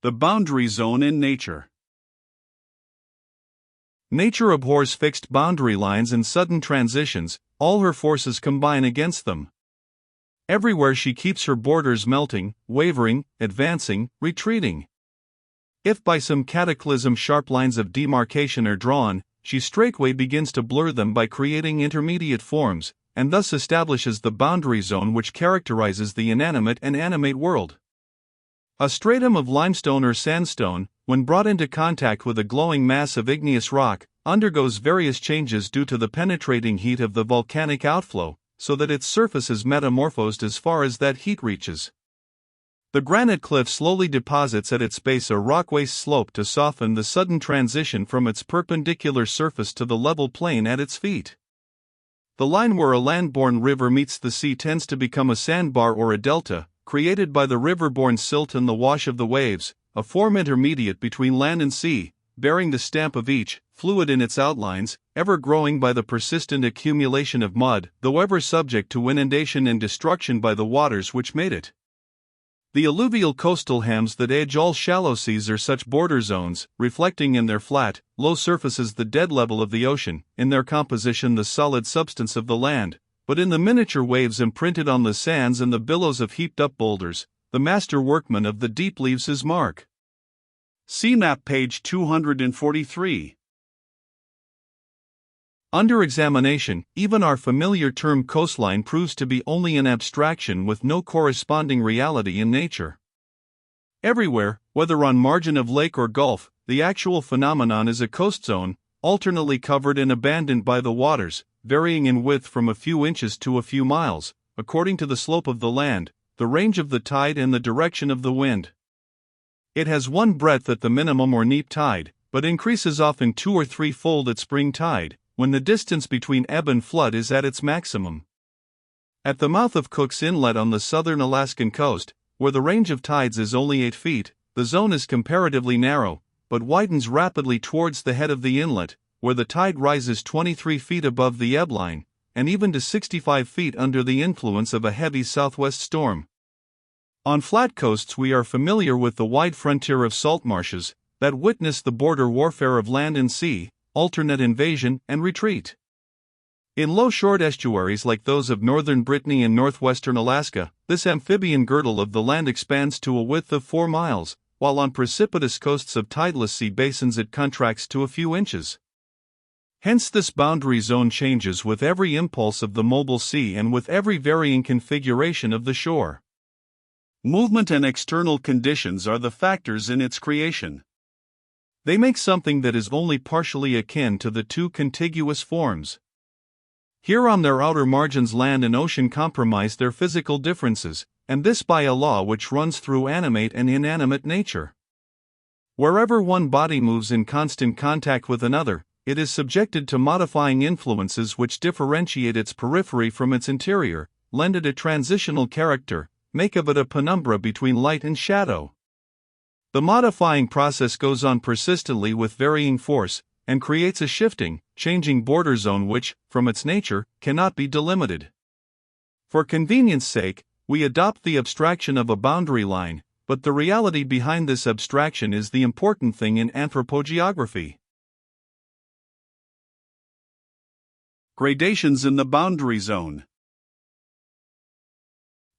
The boundary zone in nature. Nature abhors fixed boundary lines and sudden transitions, all her forces combine against them. Everywhere she keeps her borders melting, wavering, advancing, retreating. If by some cataclysm sharp lines of demarcation are drawn, she straightway begins to blur them by creating intermediate forms, and thus establishes the boundary zone which characterizes the inanimate and animate world. A stratum of limestone or sandstone, when brought into contact with a glowing mass of igneous rock, undergoes various changes due to the penetrating heat of the volcanic outflow, so that its surface is metamorphosed as far as that heat reaches. The granite cliff slowly deposits at its base a rock-waste slope to soften the sudden transition from its perpendicular surface to the level plain at its feet. The line where a land-borne river meets the sea tends to become a sandbar or a delta, created by the river-borne silt and the wash of the waves, a form intermediate between land and sea, bearing the stamp of each, fluid in its outlines, ever growing by the persistent accumulation of mud, though ever subject to inundation and destruction by the waters which made it. The alluvial coastal hams that edge all shallow seas are such border zones, reflecting in their flat, low surfaces the dead level of the ocean, in their composition the solid substance of the land, but in the miniature waves imprinted on the sands and the billows of heaped-up boulders, the master workman of the deep leaves his mark. See map page 243. Under examination, even our familiar term coastline proves to be only an abstraction with no corresponding reality in nature. Everywhere, whether on margin of lake or gulf, the actual phenomenon is a coast zone, alternately covered and abandoned by the waters, varying in width from a few inches to a few miles, according to the slope of the land, the range of the tide and the direction of the wind. It has one breadth at the minimum or neap tide, but increases often 2 or 3-fold at spring tide, when the distance between ebb and flood is at its maximum. At the mouth of Cook's Inlet on the southern Alaskan coast, where the range of tides is only 8 feet, the zone is comparatively narrow, but widens rapidly towards the head of the inlet, where the tide rises 23 feet above the ebb line, and even to 65 feet under the influence of a heavy southwest storm. On flat coasts we are familiar with the wide frontier of salt marshes, that witness the border warfare of land and sea, alternate invasion and retreat. In low short estuaries like those of northern Brittany and northwestern Alaska, this amphibian girdle of the land expands to a width of 4 miles, while on precipitous coasts of tideless sea basins it contracts to a few inches. Hence this boundary zone changes with every impulse of the mobile sea and with every varying configuration of the shore. Movement and external conditions are the factors in its creation. They make something that is only partially akin to the two contiguous forms. Here on their outer margins land and ocean compromise their physical differences, and this by a law which runs through animate and inanimate nature. Wherever one body moves in constant contact with another, it is subjected to modifying influences which differentiate its periphery from its interior, lend it a transitional character, make of it a penumbra between light and shadow. The modifying process goes on persistently with varying force, and creates a shifting, changing border zone which, from its nature, cannot be delimited. For convenience sake, we adopt the abstraction of a boundary line, but the reality behind this abstraction is the important thing in anthropo-geography. Gradations in the boundary zone.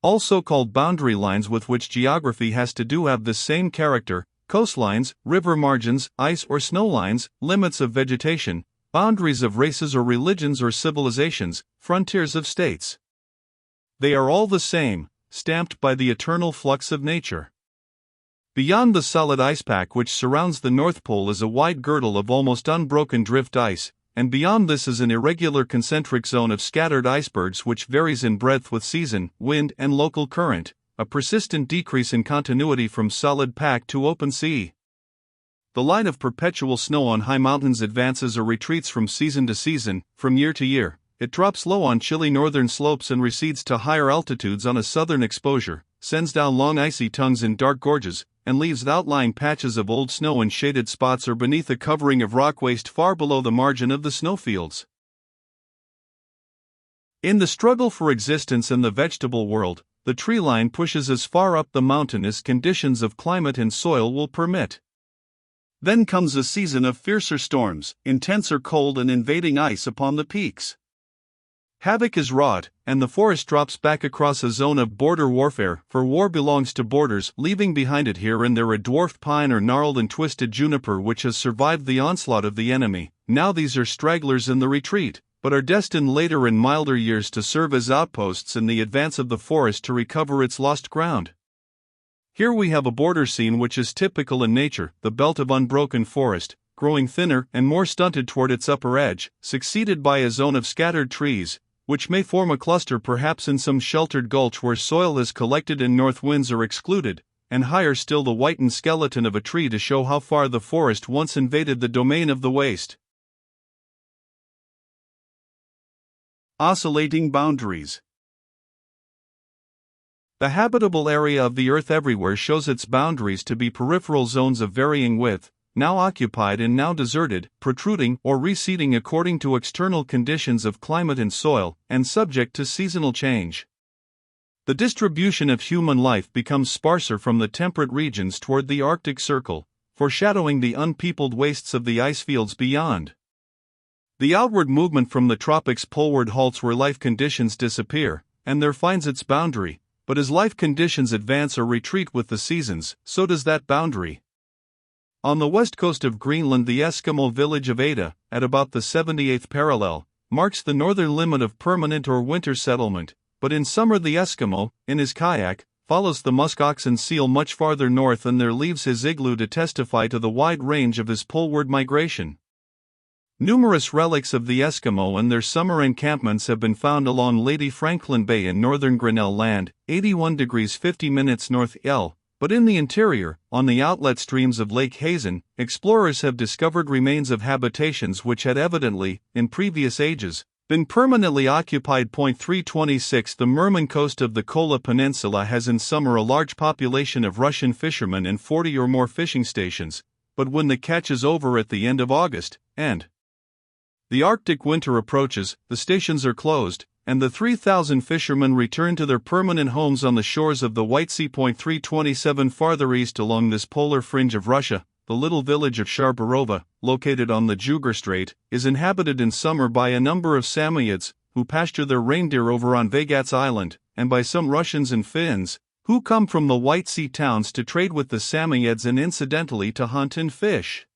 All so-called boundary lines with which geography has to do have the same character: coastlines, river margins, ice or snow lines, limits of vegetation, boundaries of races or religions or civilizations, frontiers of states. They are all the same, stamped by the eternal flux of nature. Beyond the solid ice pack which surrounds the North Pole is a wide girdle of almost unbroken drift ice, and beyond this is an irregular concentric zone of scattered icebergs which varies in breadth with season, wind, and local current, a persistent decrease in continuity from solid pack to open sea. The line of perpetual snow on high mountains advances or retreats from season to season, from year to year. It drops low on chilly northern slopes and recedes to higher altitudes on a southern exposure, sends down long icy tongues in dark gorges, and leaves outlying patches of old snow in shaded spots or beneath a covering of rock waste far below the margin of the snowfields. In the struggle for existence in the vegetable world, the tree line pushes as far up the mountain as conditions of climate and soil will permit. Then comes a season of fiercer storms, intenser cold and invading ice upon the peaks. Havoc is wrought, and the forest drops back across a zone of border warfare, for war belongs to borders, leaving behind it here and there a dwarfed pine or gnarled and twisted juniper which has survived the onslaught of the enemy. Now these are stragglers in the retreat, but are destined later in milder years to serve as outposts in the advance of the forest to recover its lost ground. Here we have a border scene which is typical in nature, the belt of unbroken forest, growing thinner and more stunted toward its upper edge, succeeded by a zone of scattered trees, which may form a cluster perhaps in some sheltered gulch where soil has collected and north winds are excluded, and higher still the whitened skeleton of a tree to show how far the forest once invaded the domain of the waste. Oscillating boundaries. The habitable area of the Earth everywhere shows its boundaries to be peripheral zones of varying width, now occupied and now deserted, protruding or receding according to external conditions of climate and soil, and subject to seasonal change. The distribution of human life becomes sparser from the temperate regions toward the Arctic Circle, foreshadowing the unpeopled wastes of the ice fields beyond. The outward movement from the tropics poleward halts where life conditions disappear, and there finds its boundary, but as life conditions advance or retreat with the seasons, so does that boundary. On the west coast of Greenland, the Eskimo village of Ada, at about the 78th parallel, marks the northern limit of permanent or winter settlement, but in summer the Eskimo, in his kayak, follows the muskox and seal much farther north and there leaves his igloo to testify to the wide range of his poleward migration. Numerous relics of the Eskimo and their summer encampments have been found along Lady Franklin Bay in northern Grinnell Land, 81 degrees 50 minutes north L. But in the interior, on the outlet streams of Lake Hazen, explorers have discovered remains of habitations which had evidently, in previous ages, been permanently occupied. 326 The Murman coast of the Kola Peninsula has in summer a large population of Russian fishermen and 40 or more fishing stations, but when the catch is over at the end of August, and the Arctic winter approaches, the stations are closed, and the 3,000 fishermen return to their permanent homes on the shores of the White Sea. 327 Farther east along this polar fringe of Russia, the little village of Sharbarova, located on the Jugar Strait, is inhabited in summer by a number of Samoyeds, who pasture their reindeer over on Vagats Island, and by some Russians and Finns, who come from the White Sea towns to trade with the Samoyeds and incidentally to hunt and fish.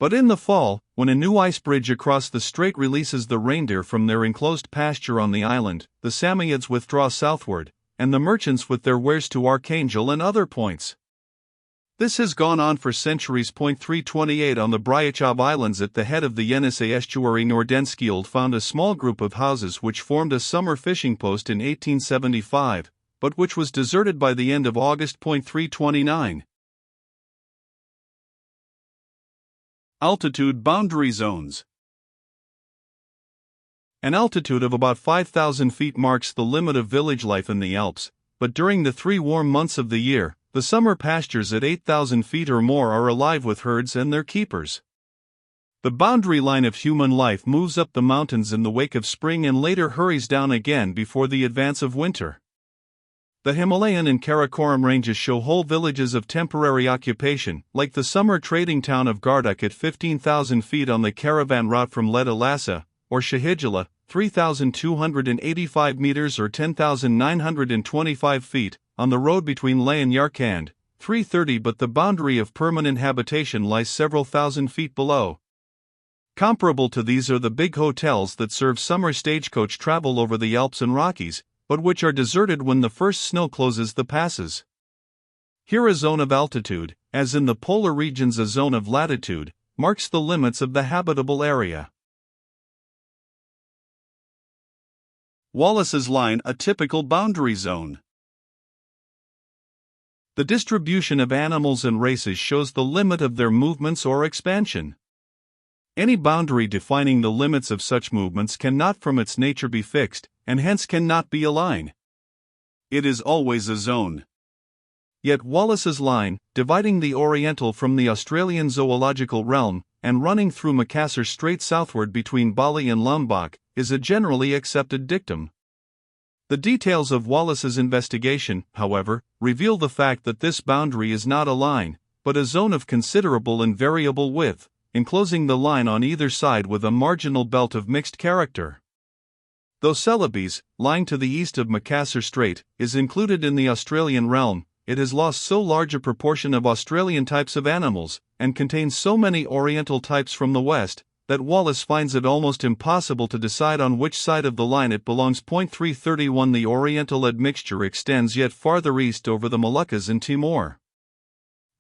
But in the fall, when a new ice bridge across the strait releases the reindeer from their enclosed pasture on the island, the Samoyeds withdraw southward, and the merchants with their wares to Archangel and other points. This has gone on for centuries. 328 On the Bryachov Islands at the head of the Yenisei estuary, Nordenskjöld found a small group of houses which formed a summer fishing post in 1875, but which was deserted by the end of August. 329 Altitude boundary zones. An altitude of about 5,000 feet marks the limit of village life in the Alps, but during the 3 warm months of the year, the summer pastures at 8,000 feet or more are alive with herds and their keepers. The boundary line of human life moves up the mountains in the wake of spring and later hurries down again before the advance of winter. The Himalayan and Karakoram ranges show whole villages of temporary occupation, like the summer trading town of Garduk at 15,000 feet on the caravan route from Leh to Lhasa, or Shahidjala, 3,285 meters or 10,925 feet, on the road between Leh and Yarkand, 330. But the boundary of permanent habitation lies several thousand feet below. Comparable to these are the big hotels that serve summer stagecoach travel over the Alps and Rockies, but which are deserted when the first snow closes the passes. Here a zone of altitude, as in the polar regions a zone of latitude, marks the limits of the habitable area. Wallace's line, a typical boundary zone. The distribution of animals and races shows the limit of their movements or expansion. Any boundary defining the limits of such movements cannot from its nature be fixed, and hence cannot be a line. It is always a zone. Yet Wallace's line, dividing the Oriental from the Australian zoological realm, and running through Macassar Strait southward between Bali and Lombok, is a generally accepted dictum. The details of Wallace's investigation, however, reveal the fact that this boundary is not a line, but a zone of considerable and variable width, enclosing the line on either side with a marginal belt of mixed character. Though Celebes, lying to the east of Macassar Strait, is included in the Australian realm, it has lost so large a proportion of Australian types of animals, and contains so many Oriental types from the west, that Wallace finds it almost impossible to decide on which side of the line it belongs. 331 The Oriental admixture extends yet farther east over the Moluccas and Timor.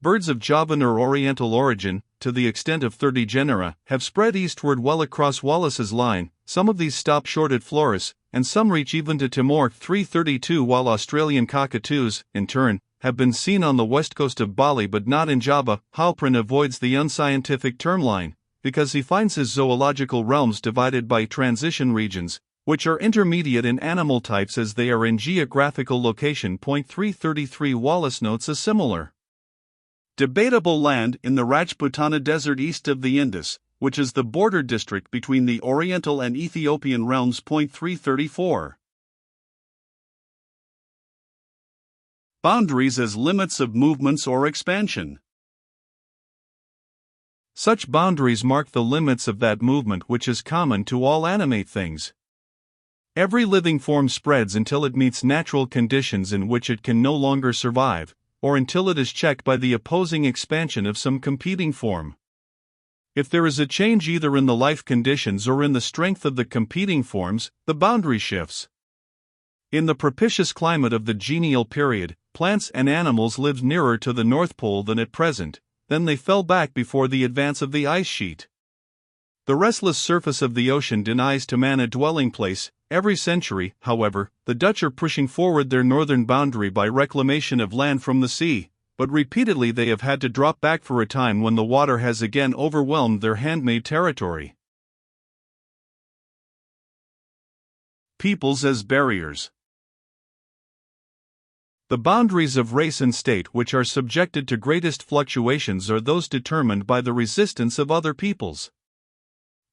Birds of Javan or Oriental origin, to the extent of 30 genera, have spread eastward well across Wallace's line. Some of these stop short at Flores, and some reach even to Timor. 332 While Australian cockatoos, in turn, have been seen on the west coast of Bali but not in Java, Halprin avoids the unscientific term line, because he finds his zoological realms divided by transition regions, which are intermediate in animal types as they are in geographical location. 333 Wallace notes a similar debatable land in the Rajputana Desert east of the Indus, which is the border district between the Oriental and Ethiopian realms. 334 Boundaries as limits of movements or expansion. Such boundaries mark the limits of that movement which is common to all animate things. Every living form spreads until it meets natural conditions in which it can no longer survive, or until it is checked by the opposing expansion of some competing form. If there is a change either in the life conditions or in the strength of the competing forms, the boundary shifts. In the propitious climate of the genial period, plants and animals lived nearer to the North Pole than at present. Then they fell back before the advance of the ice sheet. The restless surface of the ocean denies to man a dwelling place. Every century, however, the Dutch are pushing forward their northern boundary by reclamation of land from the sea, but repeatedly they have had to drop back for a time when the water has again overwhelmed their handmade territory. Peoples as barriers. The boundaries of race and state which are subjected to greatest fluctuations are those determined by the resistance of other peoples.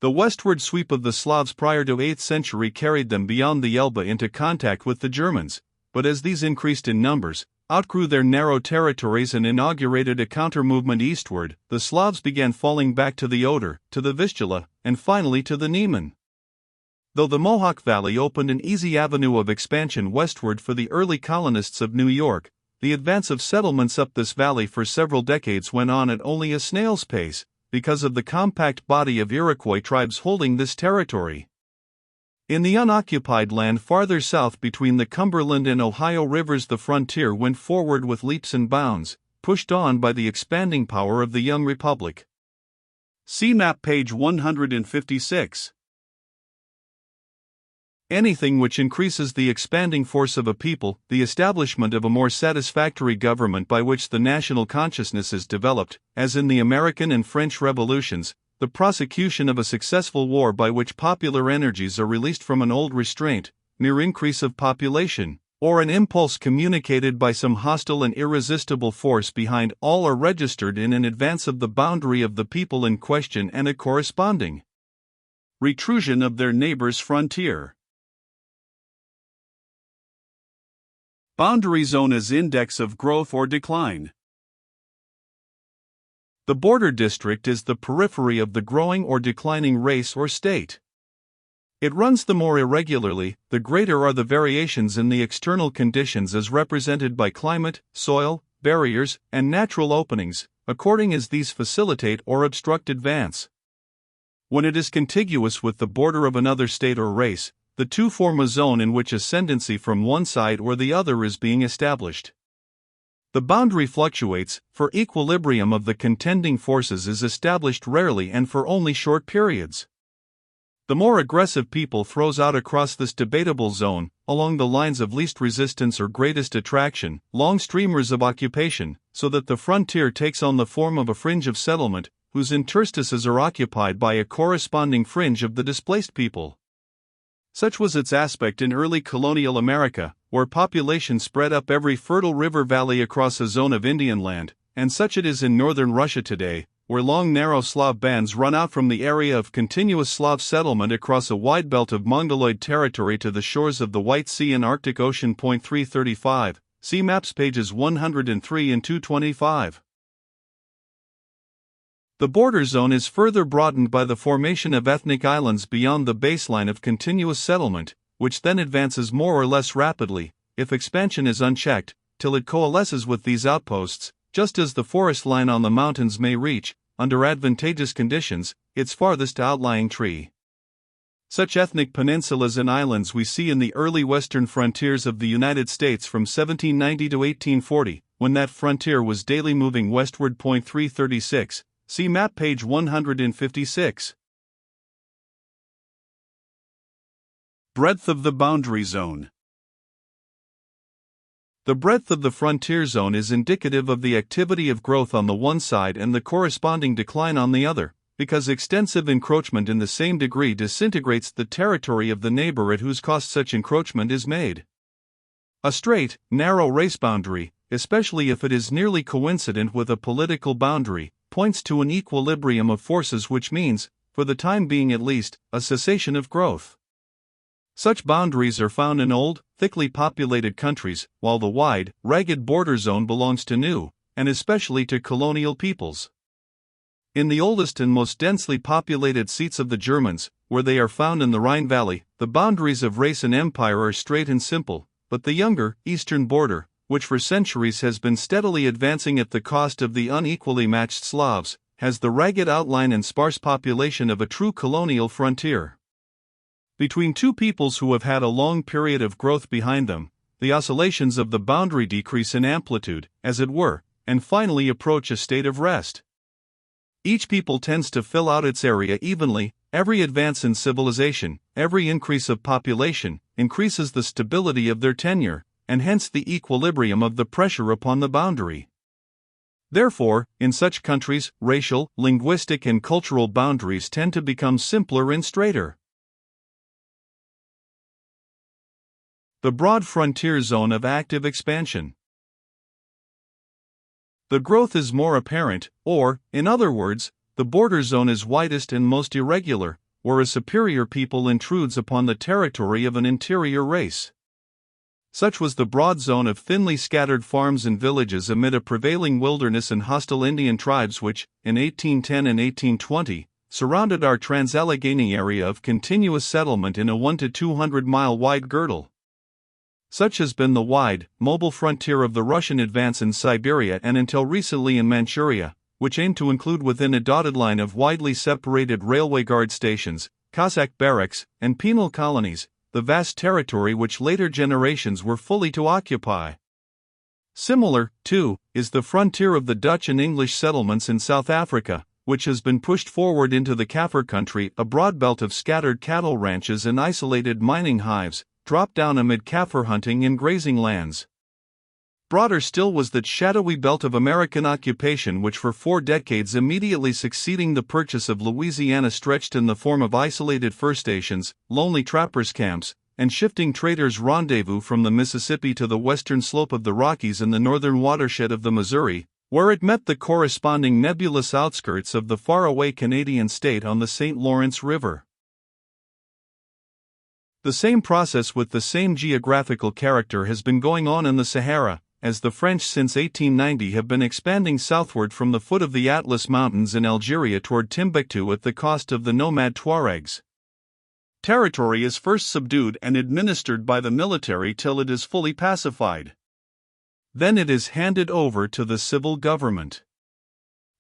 The westward sweep of the Slavs prior to 8th century carried them beyond the Elbe into contact with the Germans, but as these increased in numbers, outgrew their narrow territories and inaugurated a counter-movement eastward, the Slavs began falling back to the Oder, to the Vistula, and finally to the Niemen. Though the Mohawk Valley opened an easy avenue of expansion westward for the early colonists of New York, the advance of settlements up this valley for several decades went on at only a snail's pace, because of the compact body of Iroquois tribes holding this territory. In the unoccupied land farther south between the Cumberland and Ohio rivers, the frontier went forward with leaps and bounds, pushed on by the expanding power of the young republic. See map page 156. Anything which increases the expanding force of a people, the establishment of a more satisfactory government by which the national consciousness is developed, as in the American and French revolutions, the prosecution of a successful war by which popular energies are released from an old restraint, mere increase of population, or an impulse communicated by some hostile and irresistible force behind, all are registered in advance of the boundary of the people in question and a corresponding retrusion of their neighbor's frontier. Boundary zone as index of growth or decline. The border district is the periphery of the growing or declining race or state. It runs the more irregularly, the greater are the variations in the external conditions as represented by climate, soil, barriers, and natural openings, according as these facilitate or obstruct advance. When it is contiguous with the border of another state or race, the two form a zone in which ascendancy from one side or the other is being established. The boundary fluctuates, for equilibrium of the contending forces is established rarely and for only short periods. The more aggressive people throws out across this debatable zone, along the lines of least resistance or greatest attraction, long streamers of occupation, so that the frontier takes on the form of a fringe of settlement, whose interstices are occupied by a corresponding fringe of the displaced people. Such was its aspect in early colonial America, where population spread up every fertile river valley across a zone of Indian land, and such it is in northern Russia today, where long narrow Slav bands run out from the area of continuous Slav settlement across a wide belt of Mongoloid territory to the shores of the White Sea and Arctic Ocean. 335, see maps pages 103 and 225. The border zone is further broadened by the formation of ethnic islands beyond the baseline of continuous settlement, which then advances more or less rapidly, if expansion is unchecked, till it coalesces with these outposts, just as the forest line on the mountains may reach, under advantageous conditions, its farthest outlying tree. Such ethnic peninsulas and islands we see in the early western frontiers of the United States from 1790 to 1840, when that frontier was daily moving westward. 336, see map page 156. Breadth of the boundary zone. The breadth of the frontier zone is indicative of the activity of growth on the one side and the corresponding decline on the other, because extensive encroachment in the same degree disintegrates the territory of the neighbor at whose cost such encroachment is made. A straight, narrow race boundary, especially if it is nearly coincident with a political boundary, points to an equilibrium of forces, which means, for the time being at least, a cessation of growth. Such boundaries are found in old, thickly populated countries, while the wide, ragged border zone belongs to new, and especially to colonial peoples. In the oldest and most densely populated seats of the Germans, where they are found in the Rhine Valley, the boundaries of race and empire are straight and simple, but the younger, eastern border, which for centuries has been steadily advancing at the cost of the unequally matched Slavs, has the ragged outline and sparse population of a true colonial frontier. Between two peoples who have had a long period of growth behind them, the oscillations of the boundary decrease in amplitude, as it were, and finally approach a state of rest. Each people tends to fill out its area evenly. Every advance in civilization, every increase of population, increases the stability of their tenure, and hence the equilibrium of the pressure upon the boundary. Therefore, in such countries, racial, linguistic, and cultural boundaries tend to become simpler and straighter. The broad frontier zone of active expansion. The growth is more apparent, or, in other words, the border zone is widest and most irregular, where a superior people intrudes upon the territory of an interior race. Such was the broad zone of thinly scattered farms and villages amid a prevailing wilderness and hostile Indian tribes which, in 1810 and 1820, surrounded our Trans-Allegheny area of continuous settlement in a 1 to 200 mile wide girdle. Such has been the wide, mobile frontier of the Russian advance in Siberia and until recently in Manchuria, which aimed to include within a dotted line of widely separated railway guard stations, Cossack barracks, and penal colonies, the vast territory which later generations were fully to occupy. Similar, too, is the frontier of the Dutch and English settlements in South Africa, which has been pushed forward into the Kaffir country, a broad belt of scattered cattle ranches and isolated mining hives, dropped down amid Kaffir hunting and grazing lands. Broader still was that shadowy belt of American occupation which for 4 decades immediately succeeding the purchase of Louisiana stretched in the form of isolated fur stations, lonely trappers' camps, and shifting traders' rendezvous from the Mississippi to the western slope of the Rockies and the northern watershed of the Missouri, where it met the corresponding nebulous outskirts of the faraway Canadian state on the St. Lawrence River. The same process with the same geographical character has been going on in the Sahara, as the French since 1890 have been expanding southward from the foot of the Atlas Mountains in Algeria toward Timbuktu at the cost of the nomad Tuaregs. Territory is first subdued and administered by the military till it is fully pacified. Then it is handed over to the civil government.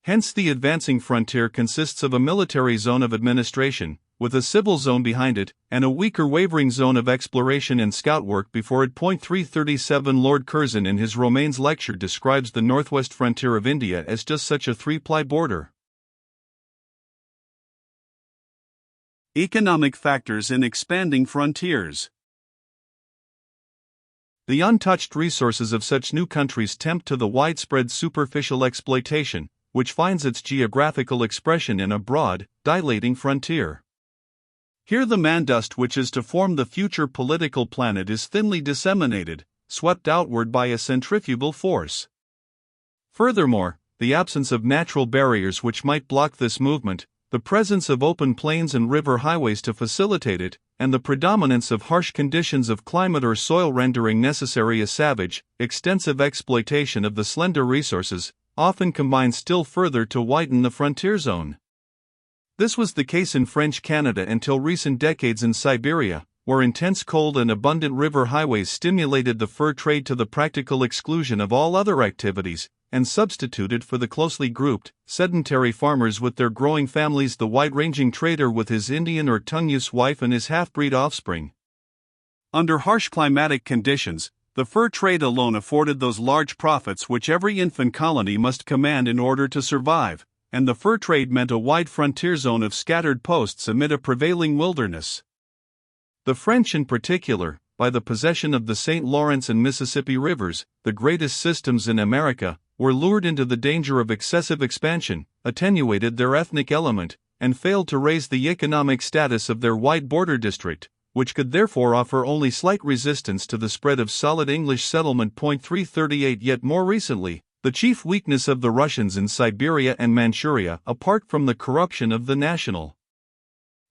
Hence the advancing frontier consists of a military zone of administration, with a civil zone behind it, and a weaker wavering zone of exploration and scout work before it. 337 Lord Curzon in his Romanes lecture describes the northwest frontier of India as just such a 3-ply border. Economic factors in expanding frontiers. The untouched resources of such new countries tempt to the widespread superficial exploitation, which finds its geographical expression in a broad, dilating frontier. Here the mandust which is to form the future political planet is thinly disseminated, swept outward by a centrifugal force. Furthermore, the absence of natural barriers which might block this movement, the presence of open plains and river highways to facilitate it, and the predominance of harsh conditions of climate or soil rendering necessary a savage, extensive exploitation of the slender resources, often combined still further to widen the frontier zone. This was the case in French Canada until recent decades in Siberia, where intense cold and abundant river highways stimulated the fur trade to the practical exclusion of all other activities, and substituted for the closely grouped, sedentary farmers with their growing families the wide-ranging trader with his Indian or Tungus wife and his half-breed offspring. Under harsh climatic conditions, the fur trade alone afforded those large profits which every infant colony must command in order to survive, and the fur trade meant a wide frontier zone of scattered posts amid a prevailing wilderness. The French in particular, by the possession of the St. Lawrence and Mississippi rivers, the greatest systems in America, were lured into the danger of excessive expansion, attenuated their ethnic element, and failed to raise the economic status of their wide border district, which could therefore offer only slight resistance to the spread of solid English settlement. 338 Yet more recently, the chief weakness of the Russians in Siberia and Manchuria, apart from the corruption of the national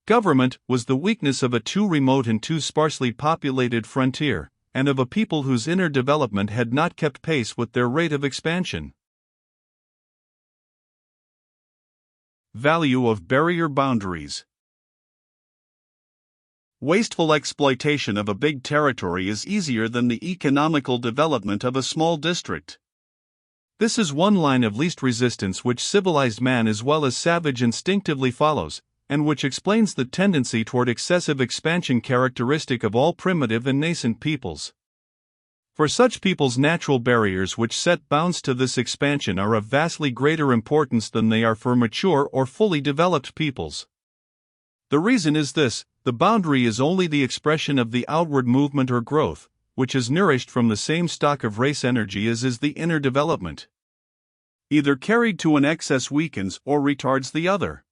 government, was the weakness of a too remote and too sparsely populated frontier, and of a people whose inner development had not kept pace with their rate of expansion. Value of barrier boundaries. Wasteful exploitation of a big territory is easier than the economical development of a small district. This is one line of least resistance which civilized man as well as savage instinctively follows, and which explains the tendency toward excessive expansion characteristic of all primitive and nascent peoples. For such peoples, natural barriers which set bounds to this expansion are of vastly greater importance than they are for mature or fully developed peoples. The reason is this: the boundary is only the expression of the outward movement or growth, which is nourished from the same stock of race energy as is the inner development. Either carried to an excess weakens or retards the other.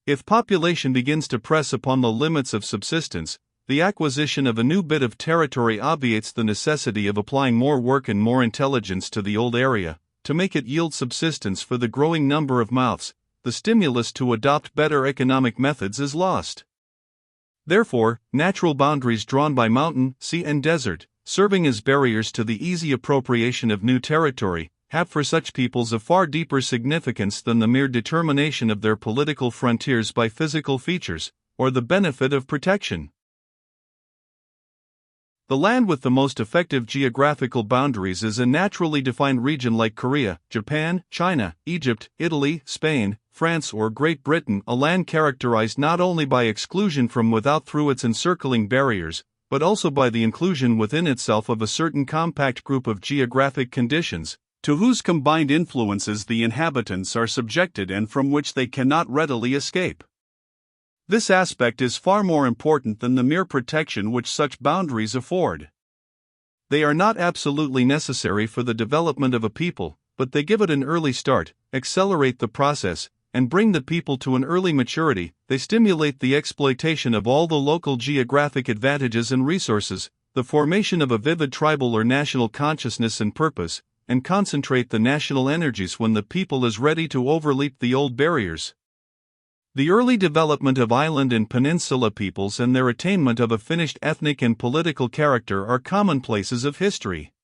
If population begins to press upon the limits of subsistence, the acquisition of a new bit of territory obviates the necessity of applying more work and more intelligence to the old area, to make it yield subsistence for the growing number of mouths. The stimulus to adopt better economic methods is lost. Therefore, natural boundaries drawn by mountain, sea, and desert, serving as barriers to the easy appropriation of new territory, have for such peoples a far deeper significance than the mere determination of their political frontiers by physical features, or the benefit of protection. The land with the most effective geographical boundaries is a naturally defined region like Korea, Japan, China, Egypt, Italy, Spain, France, or Great Britain, a land characterized not only by exclusion from without through its encircling barriers, but also by the inclusion within itself of a certain compact group of geographic conditions, to whose combined influences the inhabitants are subjected and from which they cannot readily escape. This aspect is far more important than the mere protection which such boundaries afford. They are not absolutely necessary for the development of a people, but they give it an early start, accelerate the process, and bring the people to an early maturity. They stimulate the exploitation of all the local geographic advantages and resources, the formation of a vivid tribal or national consciousness and purpose, and concentrate the national energies when the people is ready to overleap the old barriers. The early development of island and peninsula peoples and their attainment of a finished ethnic and political character are commonplaces of history.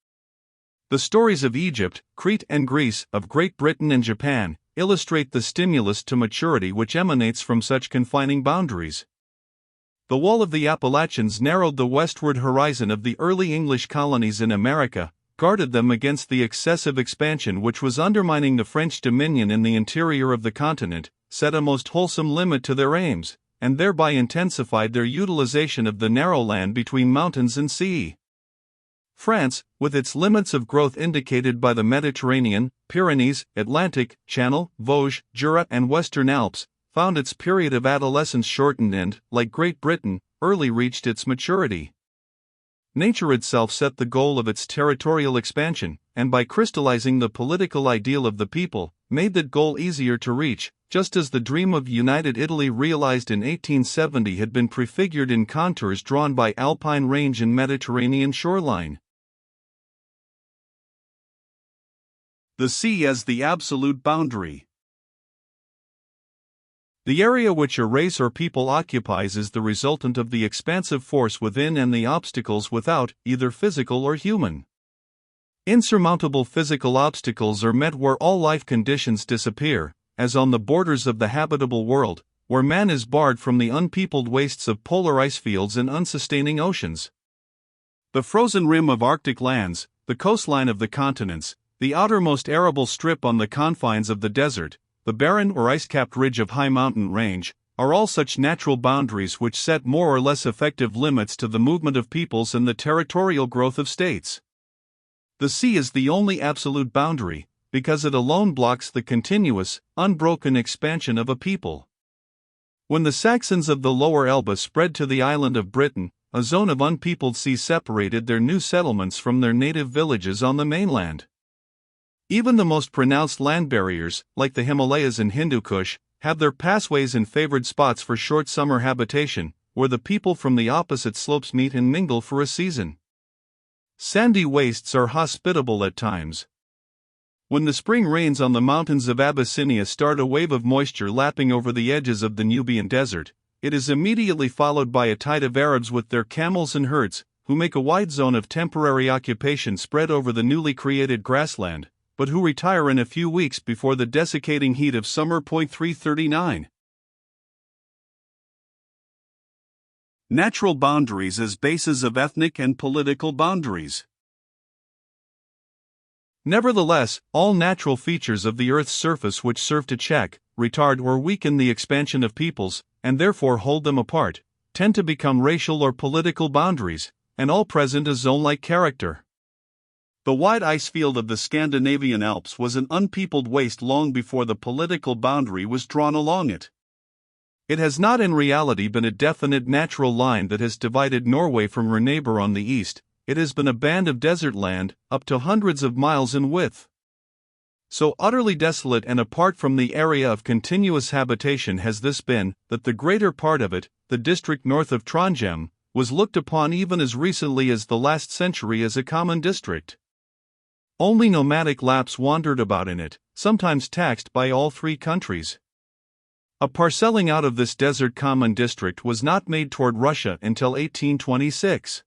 The stories of Egypt, Crete and Greece, of Great Britain and Japan, illustrate the stimulus to maturity which emanates from such confining boundaries. The wall of the Appalachians narrowed the westward horizon of the early English colonies in America, guarded them against the excessive expansion which was undermining the French dominion in the interior of the continent, set a most wholesome limit to their aims, and thereby intensified their utilization of the narrow land between mountains and sea. France, with its limits of growth indicated by the Mediterranean, Pyrenees, Atlantic, Channel, Vosges, Jura, and Western Alps, found its period of adolescence shortened and, like Great Britain, early reached its maturity. Nature itself set the goal of its territorial expansion, and by crystallizing the political ideal of the people, made that goal easier to reach, just as the dream of united Italy realized in 1870 had been prefigured in contours drawn by Alpine range and Mediterranean shoreline. The sea as the absolute boundary. The area which a race or people occupies is the resultant of the expansive force within and the obstacles without, either physical or human. Insurmountable physical obstacles are met where all life conditions disappear, as on the borders of the habitable world, where man is barred from the unpeopled wastes of polar ice fields and unsustaining oceans. The frozen rim of Arctic lands, the coastline of the continents, the outermost arable strip on the confines of the desert, the barren or ice-capped ridge of high mountain range, are all such natural boundaries which set more or less effective limits to the movement of peoples and the territorial growth of states. The sea is the only absolute boundary, because it alone blocks the continuous, unbroken expansion of a people. When the Saxons of the Lower Elbe spread to the island of Britain, a zone of unpeopled sea separated their new settlements from their native villages on the mainland. Even the most pronounced land barriers, like the Himalayas and Hindu Kush, have their pathways and favored spots for short summer habitation, where the people from the opposite slopes meet and mingle for a season. Sandy wastes are hospitable at times. When the spring rains on the mountains of Abyssinia start a wave of moisture lapping over the edges of the Nubian desert, it is immediately followed by a tide of Arabs with their camels and herds, who make a wide zone of temporary occupation spread over the newly created grassland, but who retire in a few weeks before the desiccating heat of summer. 339. Natural boundaries as bases of ethnic and political boundaries. Nevertheless, all natural features of the Earth's surface which serve to check, retard or weaken the expansion of peoples, and therefore hold them apart, tend to become racial or political boundaries, and all present a zone-like character. The wide ice field of the Scandinavian Alps was an unpeopled waste long before the political boundary was drawn along it. It has not in reality been a definite natural line that has divided Norway from her neighbor on the east. It has been a band of desert land, up to hundreds of miles in width. So utterly desolate and apart from the area of continuous habitation has this been, that the greater part of it, the district north of Trondheim, was looked upon even as recently as the last century as a common district. Only nomadic Lapps wandered about in it, sometimes taxed by all three countries. A parcelling out of this desert common district was not made toward Russia until 1826.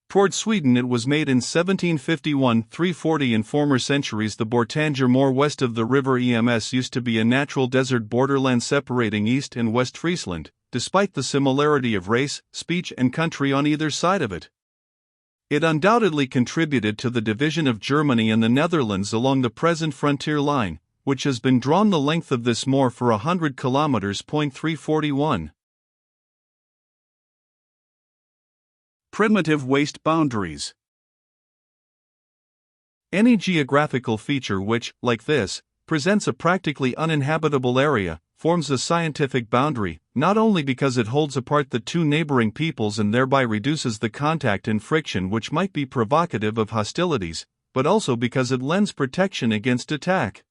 Toward Sweden it was made in 1751-340. In former centuries the Bortanger Moor west of the river Ems used to be a natural desert borderland separating East and West Friesland, despite the similarity of race, speech and country on either side of it. It undoubtedly contributed to the division of Germany and the Netherlands along the present frontier line, which has been drawn the length of this moor for 100 kilometers. 341. Primitive waste boundaries. Any geographical feature which, like this, presents a practically uninhabitable area, forms a scientific boundary, not only because it holds apart the two neighboring peoples and thereby reduces the contact and friction which might be provocative of hostilities, but also because it lends protection against attack.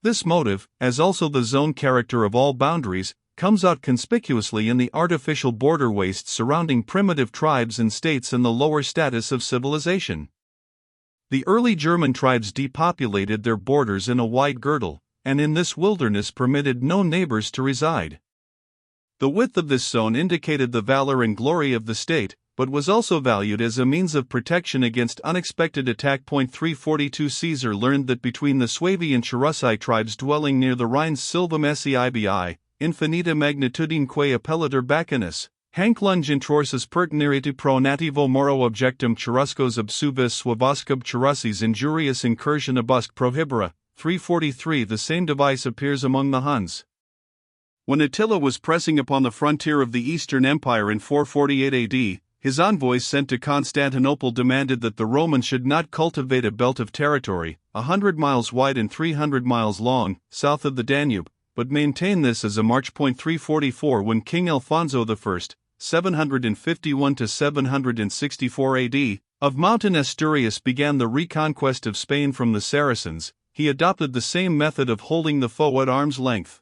This motive, as also the zone character of all boundaries, comes out conspicuously in the artificial border wastes surrounding primitive tribes and states and the lower status of civilization. The early German tribes depopulated their borders in a wide girdle, and in this wilderness permitted no neighbors to reside. The width of this zone indicated the valor and glory of the state, but was also valued as a means of protection against unexpected attack. 342 Caesar learned that between the Suevi and Cherusci tribes dwelling near the Rhine's Silvam Seibi, infinita magnitudinque appellator Bacchus, hanc lungintorsus pertiniriti pro nativo moro objectum Cheruscos obsuvis suavoscub Cherussis injurious incursion abusque prohibera. 343 The same device appears among the Huns. When Attila was pressing upon the frontier of the Eastern Empire in 448 AD, his envoys sent to Constantinople demanded that the Romans should not cultivate a belt of territory, 100 miles wide and 300 miles long, south of the Danube, but maintain this as a march. 344 When King Alfonso I, 751-764 AD, of Mountain Asturias began the reconquest of Spain from the Saracens, he adopted the same method of holding the foe at arm's length.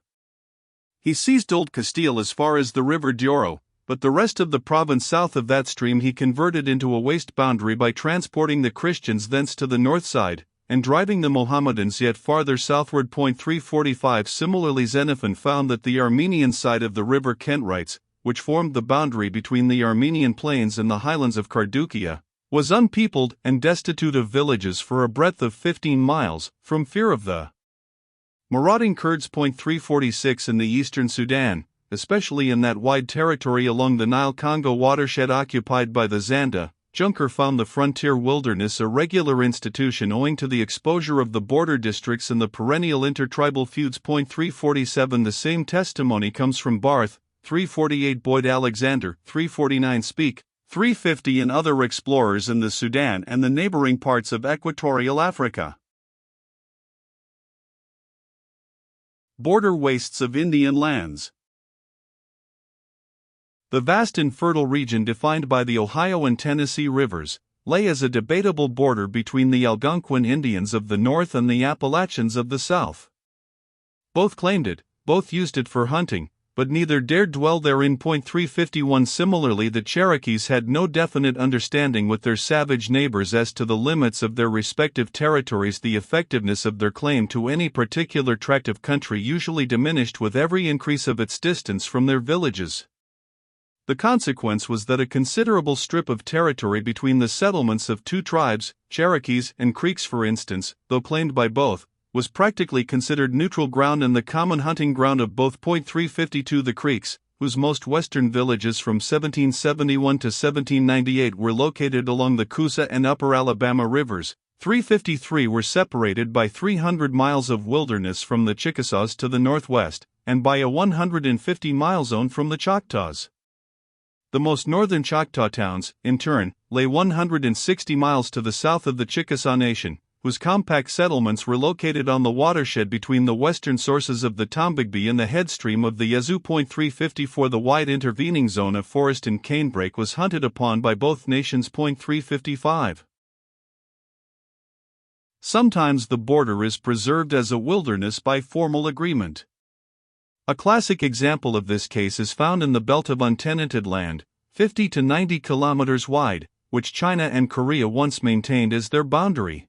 He seized Old Castile as far as the river Douro, but the rest of the province south of that stream he converted into a waste boundary by transporting the Christians thence to the north side, and driving the Mohammedans yet farther southward. 345 Similarly, Xenophon found that the Armenian side of the river Kentrites, which formed the boundary between the Armenian plains and the highlands of Cardukia, was unpeopled and destitute of villages for a breadth of 15 miles, from fear of the marauding Kurds. 346 In the eastern Sudan, especially in that wide territory along the Nile-Congo watershed occupied by the Zanda, Junker found the frontier wilderness a regular institution owing to the exposure of the border districts and the perennial intertribal feuds. 347 The same testimony comes from Barth, 348 Boyd Alexander, 349 Speak, 350 and other explorers in the Sudan and the neighboring parts of equatorial Africa. Border wastes of Indian lands. The vast and fertile region defined by the Ohio and Tennessee rivers lay as a debatable border between the Algonquin Indians of the north and the Appalachians of the south. Both claimed it, both used it for hunting, but neither dared dwell therein. 351 Similarly, the Cherokees had no definite understanding with their savage neighbors as to the limits of their respective territories. The effectiveness of their claim to any particular tract of country usually diminished with every increase of its distance from their villages. The consequence was that a considerable strip of territory between the settlements of two tribes, Cherokees and Creeks for instance, though claimed by both, was practically considered neutral ground and the common hunting ground of both. 352 The Creeks, whose most western villages from 1771 to 1798 were located along the Coosa and Upper Alabama rivers, 353 were separated by 300 miles of wilderness from the Chickasaws to the northwest, and by a 150-mile zone from the Choctaws. The most northern Choctaw towns, in turn, lay 160 miles to the south of the Chickasaw Nation, whose compact settlements were located on the watershed between the western sources of the Tombigbee and the headstream of the Yazoo. 354 The wide intervening zone of forest and canebrake was hunted upon by both nations. 355 Sometimes the border is preserved as a wilderness by formal agreement. A classic example of this case is found in the belt of untenanted land, 50 to 90 kilometers wide, which China and Korea once maintained as their boundary.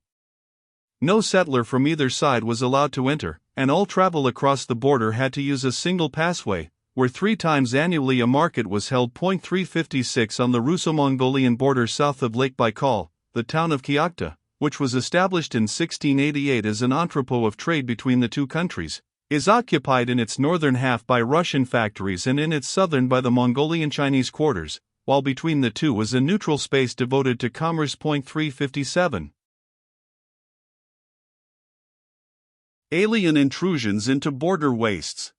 No settler from either side was allowed to enter, and all travel across the border had to use a single passway, where 3 times annually a market was held. 356 On the Russo-Mongolian border south of Lake Baikal, the town of Kyakhta, which was established in 1688 as an entrepot of trade between the two countries, is occupied in its northern half by Russian factories and in its southern by the Mongolian Chinese quarters, while between the two was a neutral space devoted to commerce. 357 Alien intrusions into border wastes.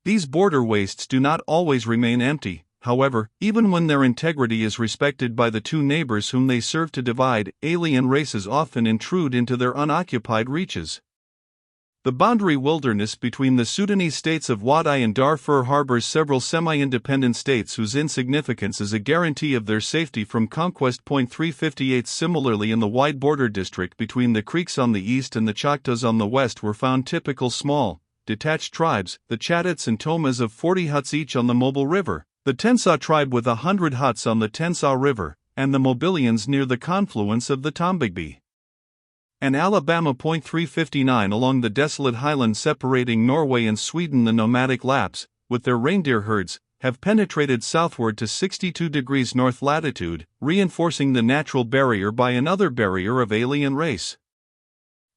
These border wastes do not always remain empty, however, even when their integrity is respected by the two neighbors whom they serve to divide. Alien races often intrude into their unoccupied reaches. The boundary wilderness between the Sudanese states of Wadai and Darfur harbors several semi-independent states whose insignificance is a guarantee of their safety from conquest. 358 Similarly, in the wide border district between the Creeks on the east and the Choctaws on the west were found typical small, detached tribes, the Chadits and Tomas of 40 huts each on the Mobile River, the Tensaw tribe with 100 huts on the Tensaw River, and the Mobilians near the confluence of the Tombigbee and Alabama. 359 Along the desolate highland separating Norway and Sweden, the nomadic Lapps, with their reindeer herds, have penetrated southward to 62 degrees north latitude, reinforcing the natural barrier by another barrier of alien race.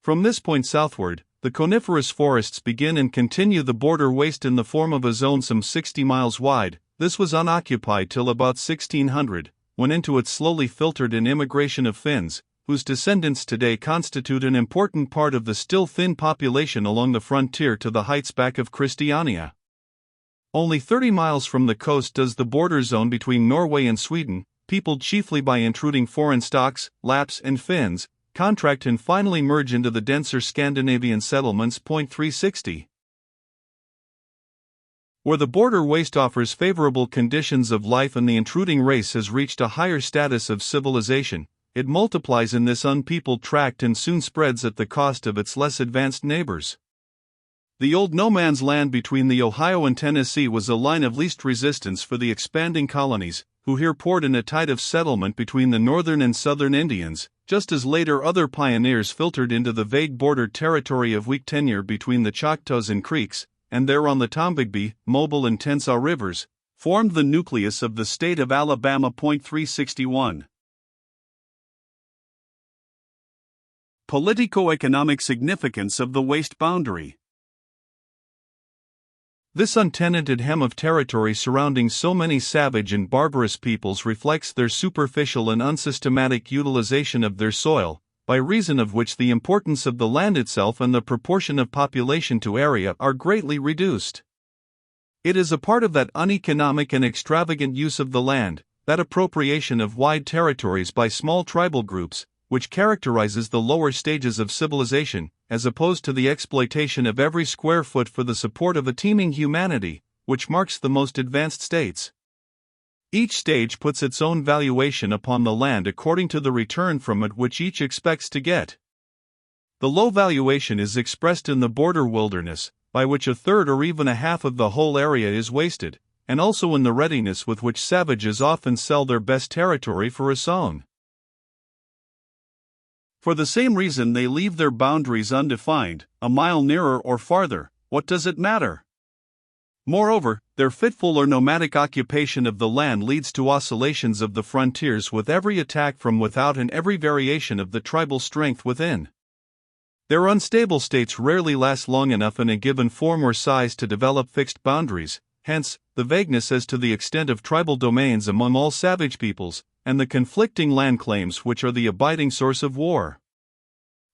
From this point southward, the coniferous forests begin and continue the border waste in the form of a zone some 60 miles wide. This was unoccupied till about 1600, when into it slowly filtered an immigration of Finns, whose descendants today constitute an important part of the still thin population along the frontier to the heights back of Christiania. Only 30 miles from the coast does the border zone between Norway and Sweden, peopled chiefly by intruding foreign stocks, Lapps and Finns, contract and finally merge into the denser Scandinavian settlements. 360 Where the border waste offers favorable conditions of life and the intruding race has reached a higher status of civilization, it multiplies in this unpeopled tract and soon spreads at the cost of its less advanced neighbors. The old no-man's land between the Ohio and Tennessee was a line of least resistance for the expanding colonies, who here poured in a tide of settlement between the northern and southern Indians, just as later other pioneers filtered into the vague border territory of weak tenure between the Choctaws and Creeks, and there on the Tombigbee, Mobile and Tensas rivers, formed the nucleus of the state of Alabama. 361. Politico-economic significance of the waste boundary. This untenanted hem of territory surrounding so many savage and barbarous peoples reflects their superficial and unsystematic utilization of their soil, by reason of which the importance of the land itself and the proportion of population to area are greatly reduced. It is a part of that uneconomic and extravagant use of the land, that appropriation of wide territories by small tribal groups, which characterizes the lower stages of civilization, as opposed to the exploitation of every square foot for the support of a teeming humanity, which marks the most advanced states. Each stage puts its own valuation upon the land according to the return from it which each expects to get. The low valuation is expressed in the border wilderness, by which a third or even a half of the whole area is wasted, and also in the readiness with which savages often sell their best territory for a song. For the same reason they leave their boundaries undefined, a mile nearer or farther, what does it matter? Moreover, their fitful or nomadic occupation of the land leads to oscillations of the frontiers with every attack from without and every variation of the tribal strength within. Their unstable states rarely last long enough in a given form or size to develop fixed boundaries, hence, the vagueness as to the extent of tribal domains among all savage peoples, and the conflicting land claims which are the abiding source of war.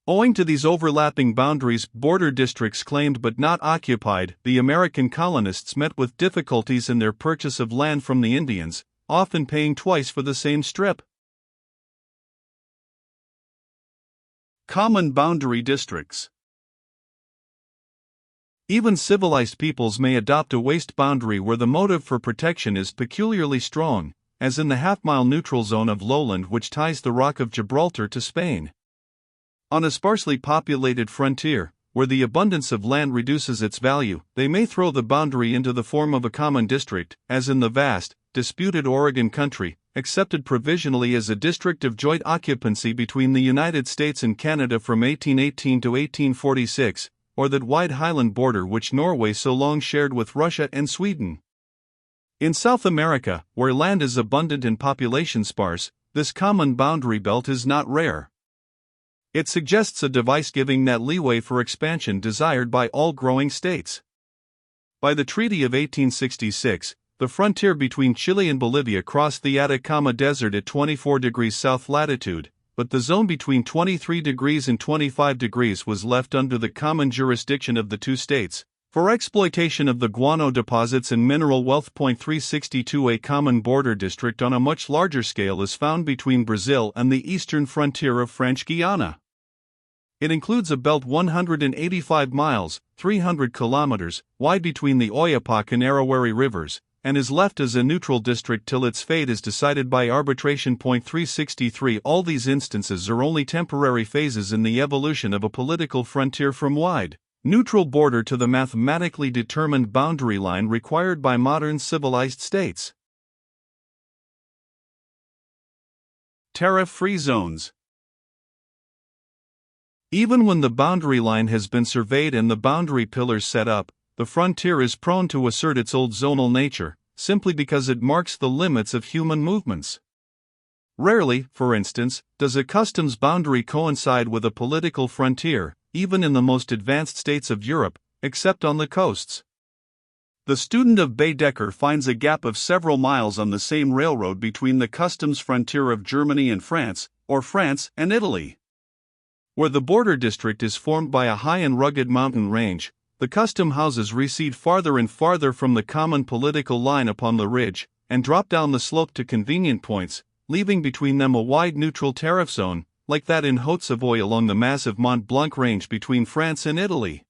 Owing to these overlapping boundaries, border districts claimed but not occupied, the American colonists met with difficulties in their purchase of land from the Indians, often paying twice for the same strip. Common boundary districts. Even civilized peoples may adopt a waste boundary where the motive for protection is peculiarly strong, as in the half-mile neutral zone of lowland which ties the Rock of Gibraltar to Spain. On a sparsely populated frontier, where the abundance of land reduces its value, they may throw the boundary into the form of a common district, as in the vast, disputed Oregon country, accepted provisionally as a district of joint occupancy between the United States and Canada from 1818 to 1846, or that wide highland border which Norway so long shared with Russia and Sweden. In South America, where land is abundant and population sparse, this common boundary belt is not rare. It suggests a device giving that leeway for expansion desired by all growing states. By the Treaty of 1866, the frontier between Chile and Bolivia crossed the Atacama Desert at 24 degrees south latitude, but the zone between 23 degrees and 25 degrees was left under the common jurisdiction of the two states, for exploitation of the guano deposits and mineral wealth. 362. A common border district on a much larger scale is found between Brazil and the eastern frontier of French Guiana. It includes a belt 185 miles, 300 kilometers, wide between the Oyapock and Arawari rivers, and is left as a neutral district till its fate is decided by arbitration. 363. All these instances are only temporary phases in the evolution of a political frontier from wide, neutral border to the mathematically determined boundary line required by modern civilized states. Tariff-free zones. Even when the boundary line has been surveyed and the boundary pillars set up, the frontier is prone to assert its old zonal nature, simply because it marks the limits of human movements. Rarely, for instance, does a customs boundary coincide with a political frontier, even in the most advanced states of Europe, except on the coasts. The student of Baedeker finds a gap of several miles on the same railroad between the customs frontier of Germany and France, or France and Italy. Where the border district is formed by a high and rugged mountain range, the custom houses recede farther and farther from the common political line upon the ridge, and drop down the slope to convenient points, leaving between them a wide neutral tariff zone, like that in Haute-Savoie along the massive Mont Blanc range between France and Italy.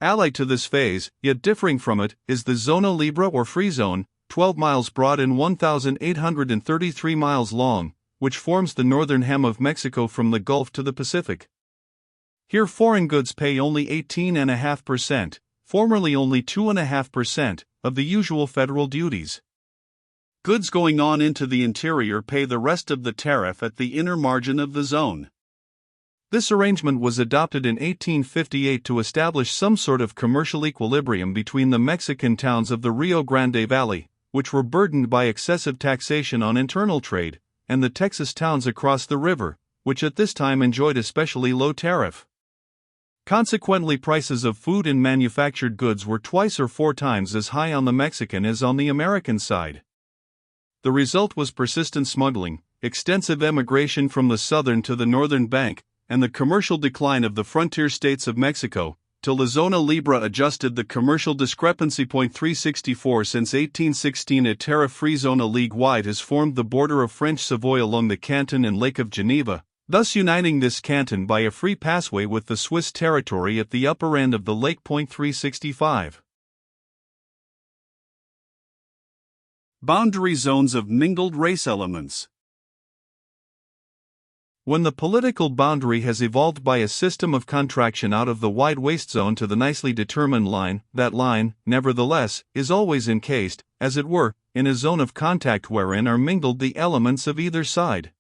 Allied to this phase, yet differing from it, is the Zona Libre or Free Zone, 12 miles broad and 1,833 miles long, which forms the northern hem of Mexico from the Gulf to the Pacific. Here foreign goods pay only 18.5%, formerly only 2.5%, of the usual federal duties. Goods going on into the interior pay the rest of the tariff at the inner margin of the zone. This arrangement was adopted in 1858 to establish some sort of commercial equilibrium between the Mexican towns of the Rio Grande Valley, which were burdened by excessive taxation on internal trade, and the Texas towns across the river, which at this time enjoyed especially low tariff. Consequently, prices of food and manufactured goods were twice or four times as high on the Mexican as on the American side. The result was persistent smuggling, extensive emigration from the southern to the northern bank, and the commercial decline of the frontier states of Mexico, till the Zona Libre adjusted the commercial discrepancy. 364 Since 1816, a tariff-free zona league-wide has formed the border of French Savoy along the Canton and Lake of Geneva, thus uniting this canton by a free passway with the Swiss territory at the upper end of the lake. 365 Boundary zones of mingled race elements. When the political boundary has evolved by a system of contraction out of the wide waste zone to the nicely determined line, that line, nevertheless, is always encased, as it were, in a zone of contact wherein are mingled the elements of either side.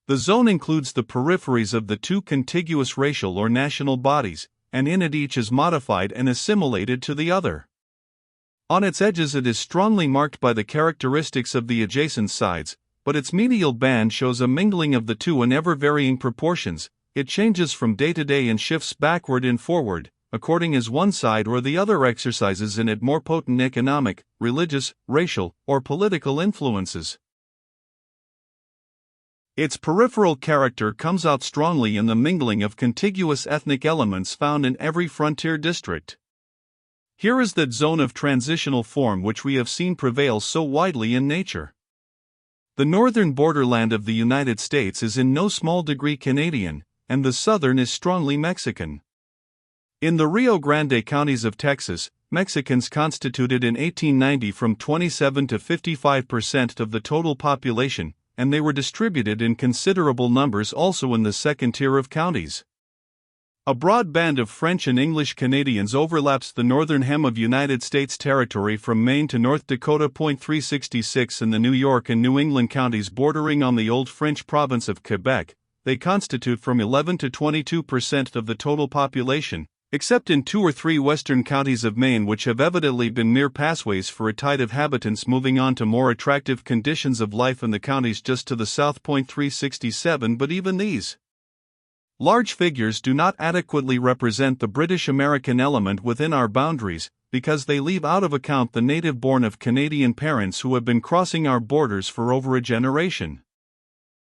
The zone includes the peripheries of the two contiguous racial or national bodies, and in it each is modified and assimilated to the other. On its edges it is strongly marked by the characteristics of the adjacent sides, but its medial band shows a mingling of the two in ever-varying proportions. It changes from day to day and shifts backward and forward, according as one side or the other exercises in it more potent economic, religious, racial, or political influences. Its peripheral character comes out strongly in the mingling of contiguous ethnic elements found in every frontier district. Here is that zone of transitional form which we have seen prevail so widely in nature. The northern borderland of the United States is in no small degree Canadian, and the southern is strongly Mexican. In the Rio Grande counties of Texas, Mexicans constituted in 1890 from 27 to 55% of the total population, and they were distributed in considerable numbers also in the second tier of counties. A broad band of French and English Canadians overlaps the northern hem of United States territory from Maine to North Dakota. 366 In the New York and New England counties bordering on the old French province of Quebec, they constitute from 11 to 22% of the total population, except in 2 or 3 western counties of Maine which have evidently been mere passways for a tide of habitants moving on to more attractive conditions of life in the counties just to the south. 367 But even these large figures do not adequately represent the British-American element within our boundaries, because they leave out of account the native-born of Canadian parents who have been crossing our borders for over a generation.